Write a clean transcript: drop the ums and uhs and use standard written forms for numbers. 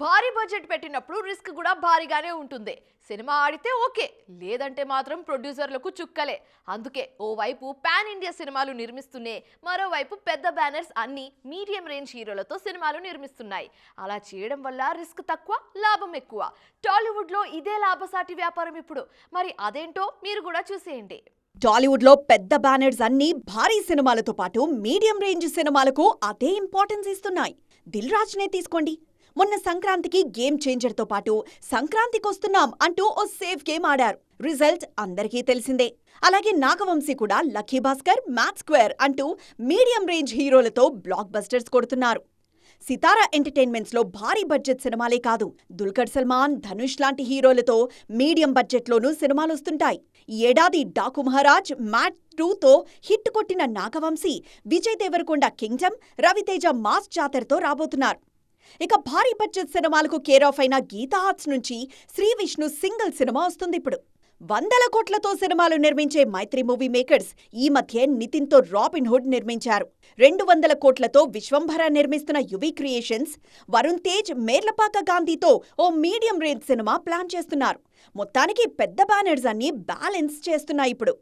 భారీ బడ్జెట్ పెట్టినప్పుడు రిస్క్ కూడా భారీగానే ఉంటుంది. సినిమా ఆడితే ఓకే, లేదంటే మాత్రం ప్రొడ్యూసర్లకు చుక్కలే. అందుకే ఓవైపు పాన్ ఇండియా సినిమాలు నిర్మిస్తూనే మరోవైపు పెద్ద బ్యానర్స్ అన్ని మీడియం రేంజ్ హీరోలతో సినిమాలు నిర్మిస్తున్నాయి. అలా చేయడం వల్ల రిస్క్ తక్కువ, లాభం ఎక్కువ. టాలీవుడ్ లో ఇదే లాభసాటి వ్యాపారం ఇప్పుడు. మరి అదేంటో మీరు కూడా చూసేయండి. టాలీవుడ్ లో పెద్ద బ్యానర్స్ అన్ని భారీ సినిమాలతో పాటు మీడియం రేంజ్ సినిమాలకు అదే ఇంపార్టెన్స్ ఇస్తున్నాయి. దిల్ రాజ్ నే తీసుకోండి. మొన్న సంక్రాంతికి గేమ్ చేంజర్ తో పాటు సంక్రాంతికొస్తున్నాం అంటూ ఓ సేఫ్ గేమ్ ఆడారు. రిజల్ట్ అందరికీ తెలిసిందే. అలాగే నాగవంశీ కూడా లక్కీ భాస్కర్, మ్యాథ్ స్క్వేర్ అంటూ మీడియం రేంజ్ హీరోలతో బ్లాక్ బస్టర్స్ కొడుతున్నారు. సితారా ఎంటర్టైన్మెంట్స్ లో భారీ బడ్జెట్ సినిమాలే కాదు, దుల్కర్ సల్మాన్, ధనుష్ లాంటి హీరోలతో మీడియం బడ్జెట్లోనూ సినిమాలొస్తుంటాయి. ఈ ఏడాది డాకు మహారాజ్, మ్యాట్ 2తో హిట్ కొట్టిన నాగవంశీ, విజయ్ దేవరకొండ కింగ్డమ్, రవితేజ మాస్ జాతరతో రాబోతున్నారు. ఇక భారీ బడ్జెట్ సినిమాలకు కేర్ ఆఫ్ అయిన గీతా ఆర్ట్స్ నుంచి శ్రీ విష్ణు సింగిల్ సినిమా వస్తుందిప్పుడు. 100 కోట్లతో సినిమాలు నిర్మించే మైత్రి మూవీ మేకర్స్ ఈ మధ్య నితిన్తో రాబిన్ హుడ్ నిర్మించారు. 200 కోట్లతో విశ్వంభర నిర్మిస్తున్న యువి క్రియేషన్స్, వరుణ్ తేజ్, మేర్లపాక గాంధీతో ఓ మీడియం రేంజ్ సినిమా ప్లాన్ చేస్తున్నారు. మొత్తానికి పెద్ద బ్యానర్స్ అన్ని బ్యాలెన్స్ చేస్తున్నాయి ఇప్పుడు.